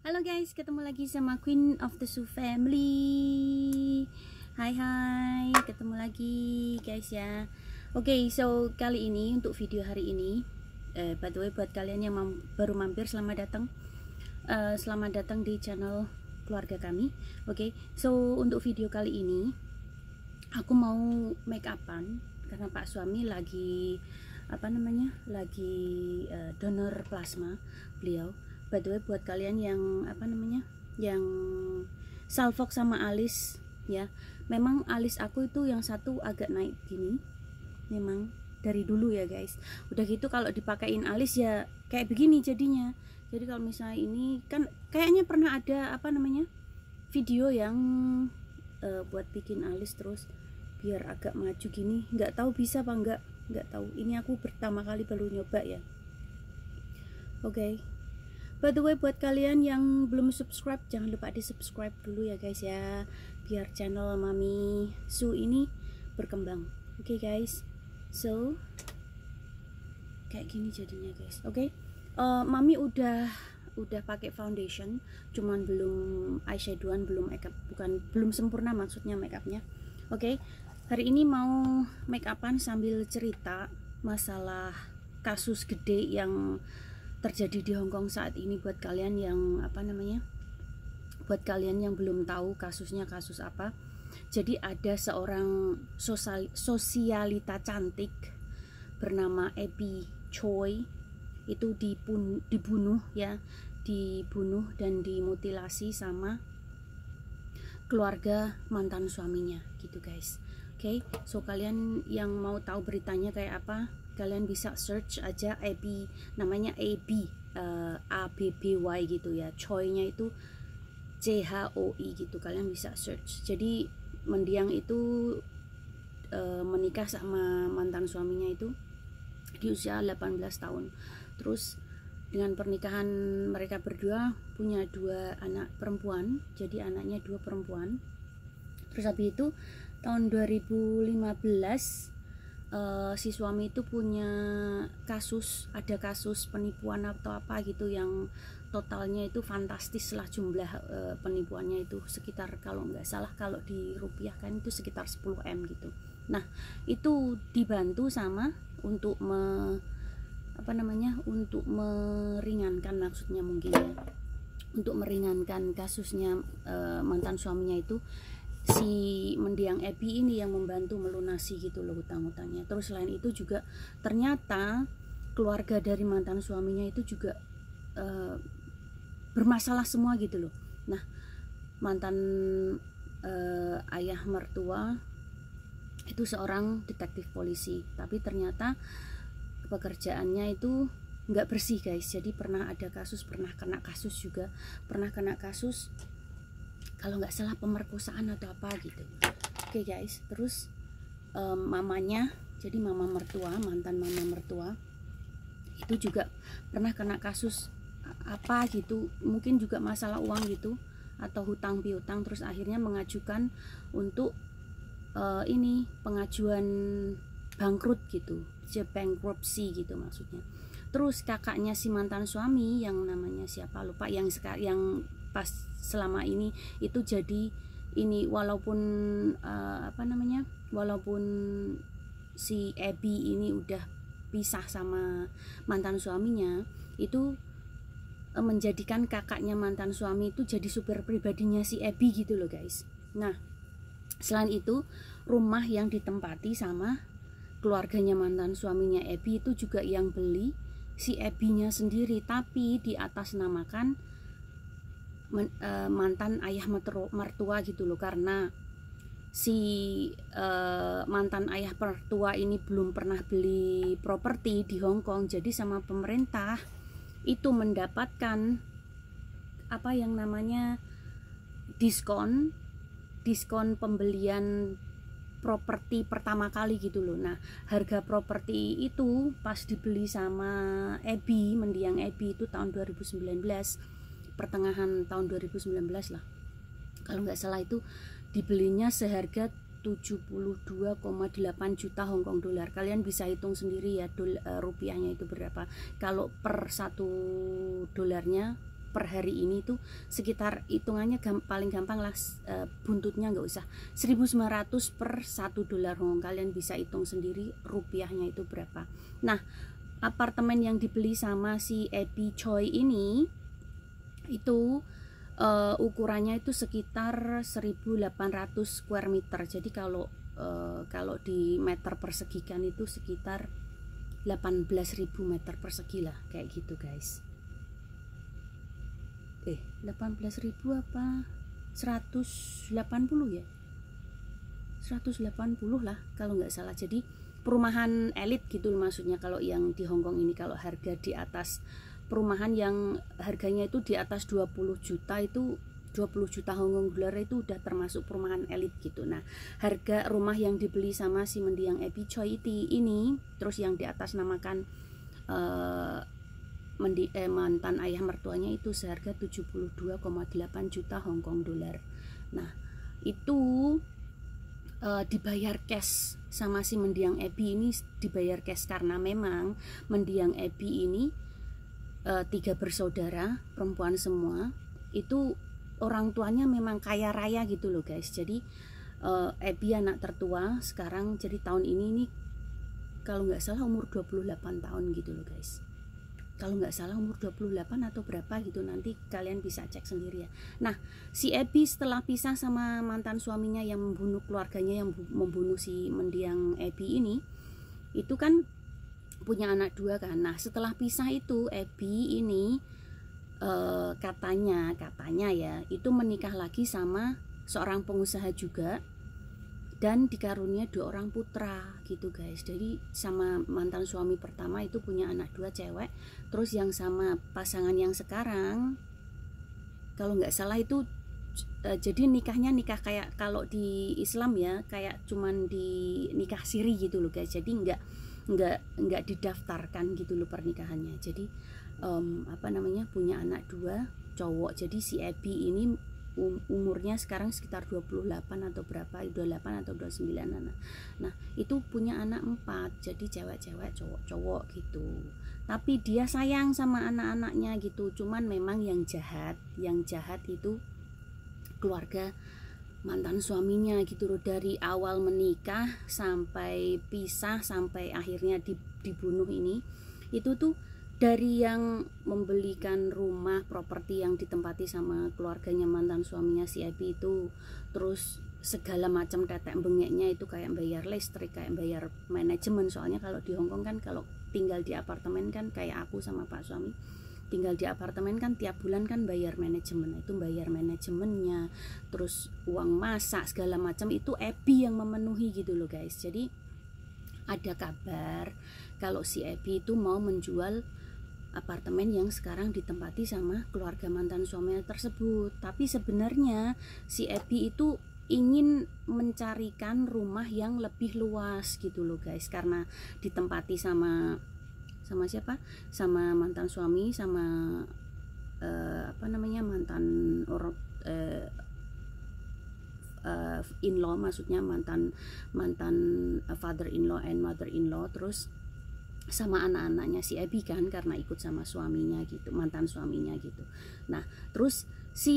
Halo guys, ketemu lagi sama Queen of the Su Family. Hai, ketemu lagi guys ya. Oke, so kali ini untuk video hari ini, by the way buat kalian yang baru mampir, selamat datang di channel keluarga kami. Oke, so untuk video kali ini aku mau make upan karena Pak suami lagi donor plasma beliau. By the way buat kalian yang yang salfok sama alis ya, memang alis aku itu yang satu agak naik gini, memang dari dulu ya guys. Udah gitu kalau dipakein alis ya kayak begini jadinya. Jadi kalau misalnya ini kan kayaknya pernah ada video yang buat bikin alis terus biar agak maju gini, nggak tahu bisa apa nggak tahu. Ini aku pertama kali baru nyoba ya. Oke. By the way buat kalian yang belum subscribe, jangan lupa di subscribe dulu ya guys ya, biar channel Mami Su ini berkembang. Oke guys, so kayak gini jadinya guys. Oke. Mami udah pakai foundation, cuman belum eyeshadowan, belum makeup, belum sempurna maksudnya makeupnya. Oke. Hari ini mau make upan sambil cerita masalah kasus gede yang terjadi di Hong Kong saat ini. Buat kalian yang buat kalian yang belum tahu kasusnya kasus apa, jadi ada seorang sosialita cantik bernama Abby Choi itu dibunuh dan dimutilasi sama keluarga mantan suaminya gitu guys. Oke, so kalian yang mau tahu beritanya kayak apa, kalian bisa search aja Abby, namanya Abby, ABBY gitu ya, Choi-nya itu CHOI gitu, kalian bisa search. Jadi mendiang itu menikah sama mantan suaminya itu di usia 18 tahun. Terus dengan pernikahan mereka berdua punya 2 anak perempuan, jadi anaknya 2 perempuan. Terus habis itu tahun 2015 si suami itu punya ada kasus penipuan atau apa gitu yang totalnya itu fantastis lah jumlah penipuannya itu, sekitar kalau nggak salah kalau dirupiahkan itu sekitar 10M gitu. Nah itu dibantu sama untuk untuk meringankan, maksudnya mungkin ya, untuk meringankan kasusnya mantan suaminya itu, si mendiang Abby ini yang membantu melunasi gitu loh hutang-hutangnya. Terus selain itu juga ternyata keluarga dari mantan suaminya itu juga bermasalah semua gitu loh. Nah mantan ayah mertua itu seorang detektif polisi, tapi ternyata pekerjaannya itu nggak bersih guys. Jadi pernah kena kasus kalau nggak salah pemerkosaan atau apa gitu. Oke guys, terus mamanya, jadi mantan mama mertua itu juga pernah kena kasus apa gitu, mungkin juga masalah uang gitu atau hutang piutang. Terus akhirnya mengajukan untuk pengajuan bangkrut gitu, bankruptcy gitu maksudnya. Terus kakaknya si mantan suami yang namanya siapa lupa, yang pas selama ini itu jadi ini, walaupun walaupun si Abby ini udah pisah sama mantan suaminya, itu menjadikan kakaknya mantan suami itu jadi supir pribadinya si Abby gitu loh guys. Nah selain itu rumah yang ditempati sama keluarganya mantan suaminya Abby itu juga yang beli si Abby-nya sendiri, tapi di atas namakan mantan ayah mertua gitu loh, karena si mantan ayah mertua ini belum pernah beli properti di Hong Kong. Jadi sama pemerintah itu mendapatkan diskon pembelian properti pertama kali gitu loh. Nah harga properti itu pas dibeli sama Abby, mendiang Abby itu tahun 2019, pertengahan tahun 2019 lah kalau nggak salah, itu dibelinya seharga 72,8 juta Hong Kong dolar. Kalian bisa hitung sendiri ya rupiahnya itu berapa. Kalau per 1 dolarnya per hari ini tuh sekitar hitungannya paling gampang lah, buntutnya nggak usah, 1.900 per $1 Hongkong. Kalian bisa hitung sendiri rupiahnya itu berapa. Nah, apartemen yang dibeli sama si Abby Choi ini itu ukurannya itu sekitar 1.800 square meter. Jadi kalau di meter persegikan itu sekitar 18.000 meter persegi lah, kayak gitu guys. 18.000 apa 180 ya, 180 lah kalau nggak salah. Jadi perumahan elit gitu maksudnya kalau yang di Hongkong ini. Kalau harga di atas perumahan yang harganya itu di atas 20 juta itu 20 juta Hongkong dolar itu udah termasuk perumahan elit gitu. Nah, harga rumah yang dibeli sama si mendiang Abby Choi ini, terus yang di atas namakan mantan ayah mertuanya itu seharga 72,8 juta Hongkong dolar. Nah, itu dibayar cash sama si mendiang Abby ini, dibayar cash karena memang mendiang Abby ini 3 bersaudara, perempuan semua, itu orang tuanya memang kaya raya gitu loh guys. Jadi Abby anak tertua sekarang, jadi tahun ini nih kalau nggak salah umur 28 tahun gitu loh guys. Kalau nggak salah umur 28 atau berapa gitu, nanti kalian bisa cek sendiri ya. Nah, si Abby setelah pisah sama mantan suaminya yang membunuh keluarganya, yang membunuh si mendiang Abby ini, itu kan punya anak 2 kan. Nah, setelah pisah itu Abby ini katanya ya itu menikah lagi sama seorang pengusaha juga dan dikarunia 2 orang putra gitu guys. Jadi sama mantan suami pertama itu punya anak 2 cewek, terus yang sama pasangan yang sekarang kalau nggak salah itu jadi nikahnya nikah kayak kalau di Islam ya, kayak cuman di nikah siri gitu loh guys. Jadi nggak didaftarkan gitu loh pernikahannya. Jadi punya anak 2 cowok. Jadi si Abby ini umurnya sekarang sekitar 28 atau berapa, 28 atau 29 anak. Nah, itu punya anak 4, jadi cewek-cewek, cowok-cowok gitu. Tapi dia sayang sama anak-anaknya gitu. Cuman memang yang jahat itu keluarga mantan suaminya gitu loh. Dari awal menikah sampai pisah sampai akhirnya dibunuh ini, itu tuh dari yang membelikan rumah properti yang ditempati sama keluarganya mantan suaminya si Abby itu, terus segala macam tetek bengeknya itu kayak bayar listrik, kayak bayar manajemen. Soalnya kalau di Hongkong kan kalau tinggal di apartemen kan kayak aku sama pak suami tinggal di apartemen kan tiap bulan kan bayar manajemen, itu bayar manajemennya, terus uang masak segala macam itu Abby yang memenuhi gitu loh guys. Jadi ada kabar kalau si Abby itu mau menjual apartemen yang sekarang ditempati sama keluarga mantan suaminya tersebut. Tapi sebenarnya si Abby itu ingin mencarikan rumah yang lebih luas gitu loh guys, karena ditempati sama siapa? Sama mantan suami, sama mantan orang in-law, maksudnya mantan father in-law and mother in-law, terus sama anak-anaknya si Abby kan, karena ikut sama suaminya gitu, mantan suaminya gitu. Nah, terus si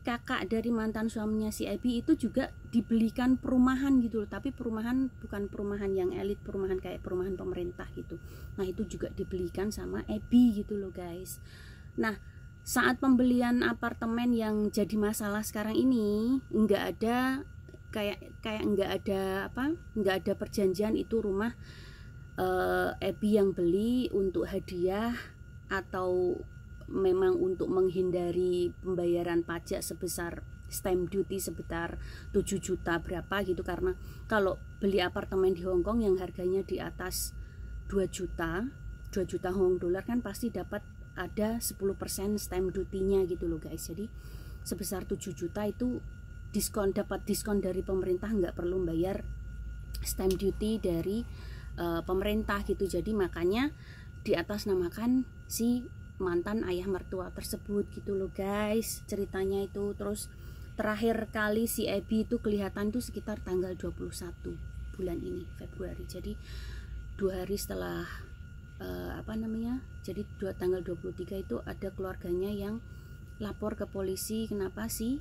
kakak dari mantan suaminya si Abby itu juga dibelikan perumahan gitu loh, tapi perumahan bukan perumahan yang elit, perumahan kayak perumahan pemerintah gitu. Nah, itu juga dibelikan sama Abby gitu loh guys. Nah, saat pembelian apartemen yang jadi masalah sekarang ini, nggak ada nggak ada perjanjian itu rumah Abby yang beli untuk hadiah atau memang untuk menghindari pembayaran pajak sebesar stamp duty sebesar 7 juta berapa gitu. Karena kalau beli apartemen di Hongkong yang harganya di atas 2 juta Hong dolar kan pasti dapat ada 10% stamp duty-nya gitu loh guys. Jadi sebesar 7 juta itu dapat diskon dari pemerintah, nggak perlu bayar stamp duty dari pemerintah gitu. Jadi makanya di atas namakan si mantan ayah mertua tersebut gitu loh guys ceritanya itu. Terus terakhir kali si Abby itu kelihatan tuh sekitar tanggal 21 bulan ini Februari. Jadi 2 hari setelah jadi tanggal 23 itu ada keluarganya yang lapor ke polisi, kenapa sih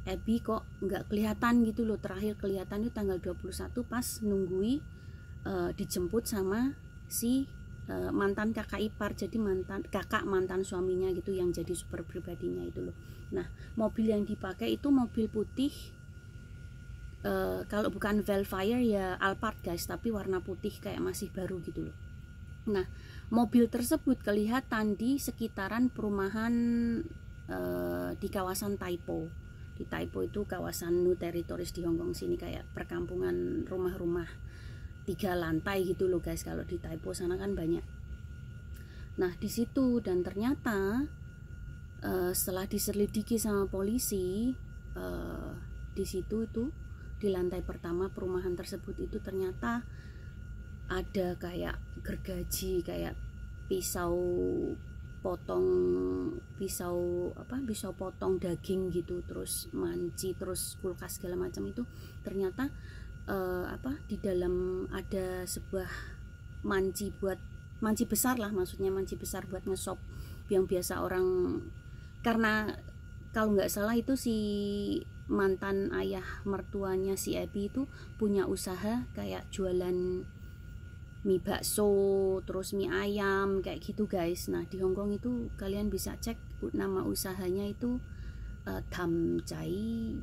Abby kok nggak kelihatan gitu loh. Terakhir kelihatan itu tanggal 21 pas nunggui dijemput sama si mantan kakak ipar, jadi mantan suaminya gitu, yang jadi super pribadinya itu loh. Nah, mobil yang dipakai itu mobil putih, kalau bukan Velfire ya Alphard guys, tapi warna putih kayak masih baru gitu loh. Nah, mobil tersebut kelihatan di sekitaran perumahan di kawasan Taipo. Di Taipo itu kawasan New Territories di Hong Kong sini, kayak perkampungan rumah-rumah 3 lantai gitu loh guys. Kalau di Taipo sana kan banyak. Nah, di situ, dan ternyata setelah diselidiki sama polisi, di situ itu di lantai pertama perumahan tersebut itu ternyata ada kayak gergaji, kayak pisau potong daging gitu, terus manci, terus kulkas segala macam itu ternyata di dalam ada sebuah manci besar lah, maksudnya manci besar buat ngesop, yang biasa orang, karena kalau nggak salah itu si mantan ayah mertuanya si Abby itu punya usaha kayak jualan mie bakso, terus mie ayam kayak gitu guys. Nah, di Hongkong itu kalian bisa cek nama usahanya itu Damcai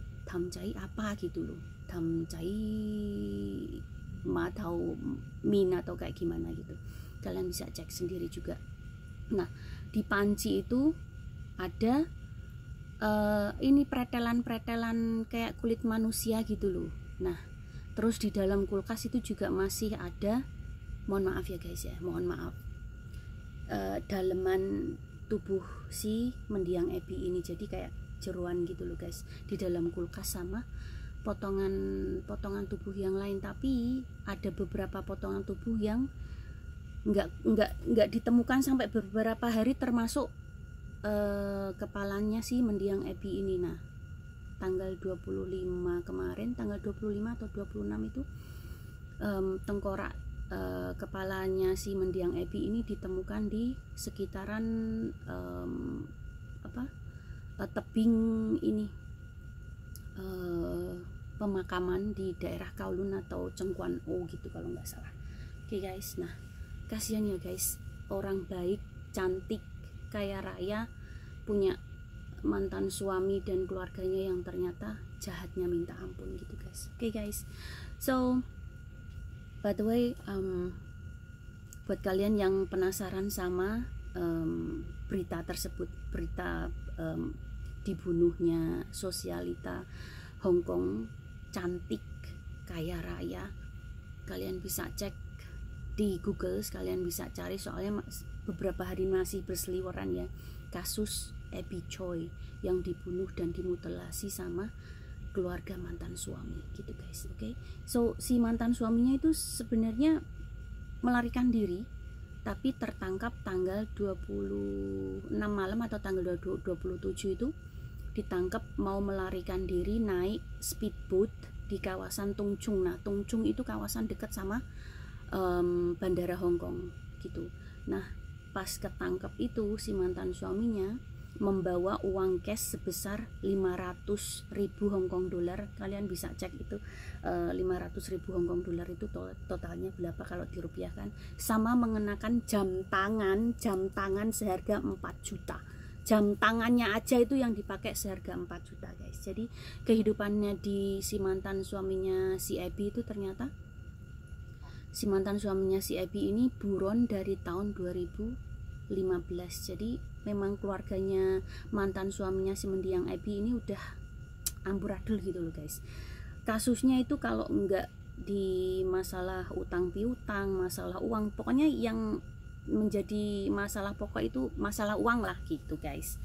apa gitu loh, Damcai Ma atau Min atau kayak gimana gitu, kalian bisa cek sendiri juga. Nah, di panci itu ada ini pretelan kayak kulit manusia gitu loh. Nah, terus di dalam kulkas itu juga masih ada, mohon maaf ya guys ya, mohon maaf, daleman tubuh si mendiang Abby ini, jadi kayak jeruan gitu loh guys di dalam kulkas, sama potongan tubuh yang lain. Tapi ada beberapa potongan tubuh yang nggak ditemukan sampai beberapa hari, termasuk kepalanya si mendiang Abby ini. Nah, tanggal 25 kemarin, tanggal 25 atau 26 itu tengkorak kepalanya si mendiang Abby ini ditemukan di sekitaran tebing ini, pemakaman di daerah Kowloon atau Tseung Kwan O gitu kalau nggak salah. Oke guys, nah kasihan ya guys, orang baik, cantik, kaya raya, punya mantan suami dan keluarganya yang ternyata jahatnya minta ampun gitu guys. Oke guys, so by the way, buat kalian yang penasaran sama berita tersebut, berita dibunuhnya sosialita Hong Kong, cantik, kaya raya, kalian bisa cek di Google, kalian bisa cari, soalnya beberapa hari masih berseliweran ya kasus Abby Choi yang dibunuh dan dimutilasi sama keluarga mantan suami gitu guys. Oke, so si mantan suaminya itu sebenarnya melarikan diri, tapi tertangkap tanggal 26 malam atau tanggal 27 itu ditangkap mau melarikan diri naik speedboat di kawasan Tung Chung. Nah, Tung Chung itu kawasan dekat sama bandara Hong Kong gitu. Nah, pas ketangkep itu si mantan suaminya membawa uang cash sebesar 500.000 Hong Kong dolar. Kalian bisa cek itu 500.000 Hong Kong dolar itu totalnya berapa kalau dirupiahkan, sama mengenakan jam tangan seharga 4 juta. Jam tangannya aja itu yang dipakai seharga 4 juta guys. Jadi kehidupannya di si mantan suaminya si Abby itu, ternyata si mantan suaminya si Abby ini buron dari tahun 2015. Jadi memang keluarganya mantan suaminya si mendiang Abby ini udah amburadul gitu loh guys. Kasusnya itu kalau enggak di masalah utang piutang, masalah uang, pokoknya yang menjadi masalah pokok itu masalah uang lah gitu guys.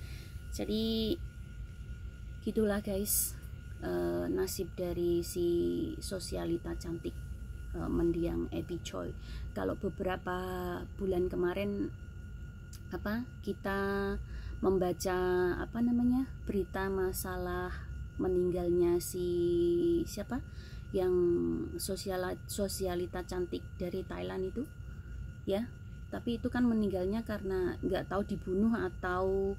Jadi gitulah guys, nasib dari si sosialita cantik mendiang Abby Choi. Kalau beberapa bulan kemarin kita membaca berita masalah meninggalnya si siapa yang sosialita cantik dari Thailand itu ya, tapi itu kan meninggalnya karena nggak tahu dibunuh atau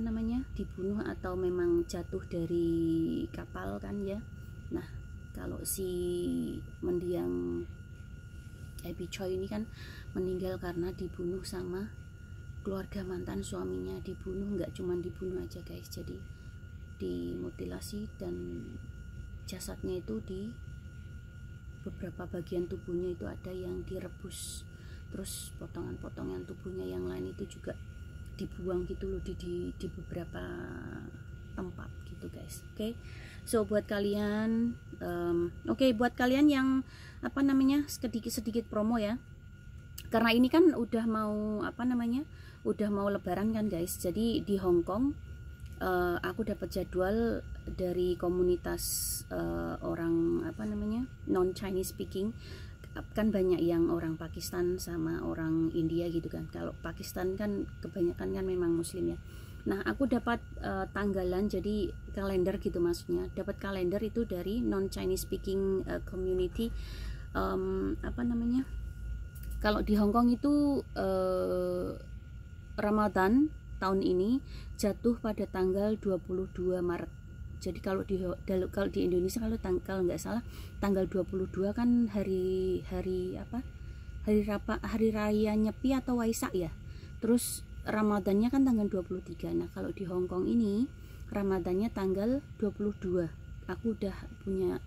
namanya, dibunuh atau memang jatuh dari kapal kan ya. Nah, kalau si mendiang Abby Choi ini kan meninggal karena dibunuh sama keluarga mantan suaminya. Dibunuh, nggak cuma dibunuh aja guys, jadi dimutilasi dan jasadnya itu di beberapa bagian tubuhnya itu ada yang direbus, terus potongan-potongan tubuhnya yang lain itu juga dibuang gitu loh di beberapa tempat gitu guys. Oke, so buat kalian buat kalian yang apa namanya, sedikit promo ya, karena ini kan udah mau apa namanya, udah mau lebaran kan guys. Jadi di Hong Kong aku dapat jadwal dari komunitas orang apa namanya, non Chinese speaking, kan banyak yang orang Pakistan sama orang India gitu kan. Kalau Pakistan kan kebanyakan kan memang muslim ya. Nah, aku dapat tanggalan, jadi kalender gitu maksudnya. Dapat kalender itu dari non Chinese speaking community. Apa namanya, kalau di Hong Kong itu Ramadan tahun ini jatuh pada tanggal 22 Maret. Jadi kalau di Indonesia kalau nggak salah tanggal 22 kan hari raya Nyepi atau Waisak ya. Terus Ramadannya kan tanggal 23. Nah, kalau di Hong Kong ini Ramadannya tanggal 22. Aku udah punya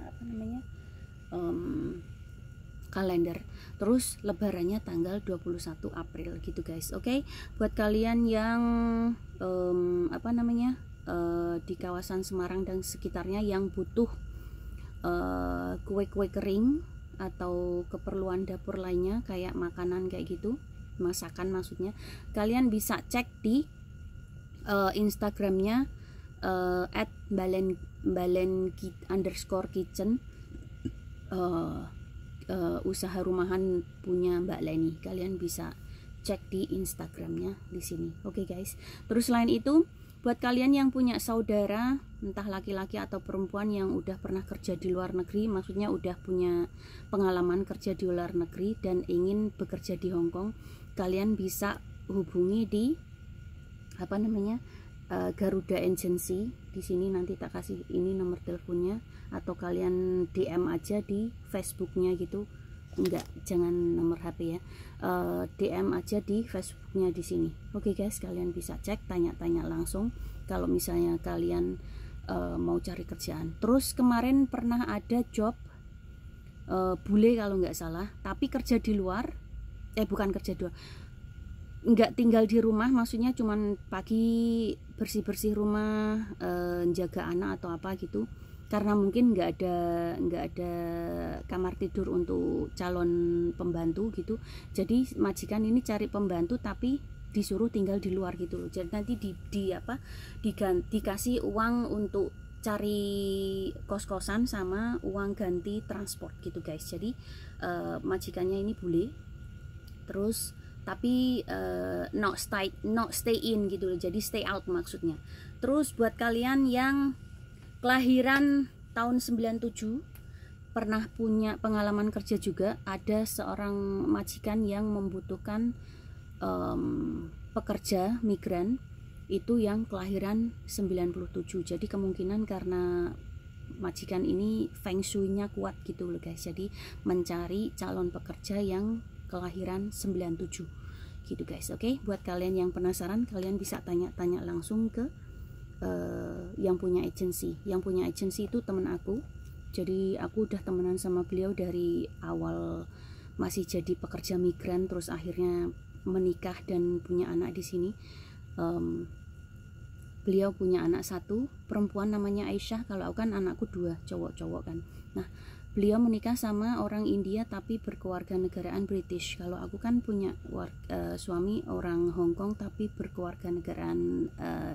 apa namanya? Kalender. Terus lebarannya tanggal 21 April gitu guys. Oke, buat kalian yang apa namanya, di kawasan Semarang dan sekitarnya yang butuh kue-kue kering atau keperluan dapur lainnya kayak makanan kayak gitu, masakan maksudnya, kalian bisa cek di Instagramnya @balen_kitchen, usaha rumahan punya Mbak Leni. Kalian bisa cek di Instagramnya di sini. Oke guys. Terus selain itu, buat kalian yang punya saudara entah laki-laki atau perempuan yang udah pernah kerja di luar negeri, maksudnya udah punya pengalaman kerja di luar negeri dan ingin bekerja di Hong Kong, kalian bisa hubungi di apa namanya, Garuda Agency. Di sini nanti tak kasih ini nomor teleponnya, atau kalian DM aja di Facebooknya gitu. Enggak, jangan nomor HP ya, DM aja di Facebooknya di sini. Oke guys, kalian bisa cek, tanya-tanya langsung kalau misalnya kalian mau cari kerjaan. Terus kemarin pernah ada job bule kalau nggak salah, tapi kerja di luar, bukan kerja di luar, nggak tinggal di rumah, maksudnya cuman pagi bersih-bersih rumah, jaga anak atau apa gitu, karena mungkin nggak ada kamar tidur untuk calon pembantu gitu. Jadi majikan ini cari pembantu tapi disuruh tinggal di luar gitu loh. Jadi nanti dikasih uang untuk cari kos-kosan sama uang ganti transport gitu guys. Jadi majikannya ini bule, terus tapi not stay in gitu loh, jadi stay out maksudnya. Terus buat kalian yang kelahiran tahun 97, pernah punya pengalaman kerja juga, ada seorang majikan yang membutuhkan pekerja migran itu yang kelahiran 97. Jadi kemungkinan karena majikan ini feng shui-nya kuat gitu loh guys, jadi mencari calon pekerja yang kelahiran 97 gitu guys. Oke, buat kalian yang penasaran, kalian bisa tanya-tanya langsung ke yang punya agensi. Yang punya agensi itu temen aku, jadi aku udah temenan sama beliau dari awal masih jadi pekerja migran, terus akhirnya menikah dan punya anak di sini. Beliau punya anak satu perempuan namanya Aisyah, kalau aku kan anakku dua cowok-cowok kan. Nah, beliau menikah sama orang India tapi berkeluarga negaraan British. Kalau aku kan punya suami orang Hong Kong tapi berkeluarga negaraan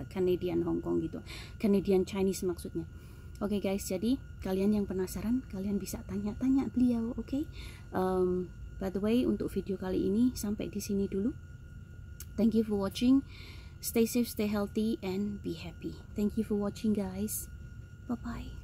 Canadian Hong Kong gitu, Canadian Chinese maksudnya. Oke guys, jadi kalian yang penasaran, kalian bisa tanya-tanya beliau. Oke. By the way, untuk video kali ini sampai di sini dulu. Thank you for watching. Stay safe, stay healthy, and be happy. Thank you for watching guys. Bye bye.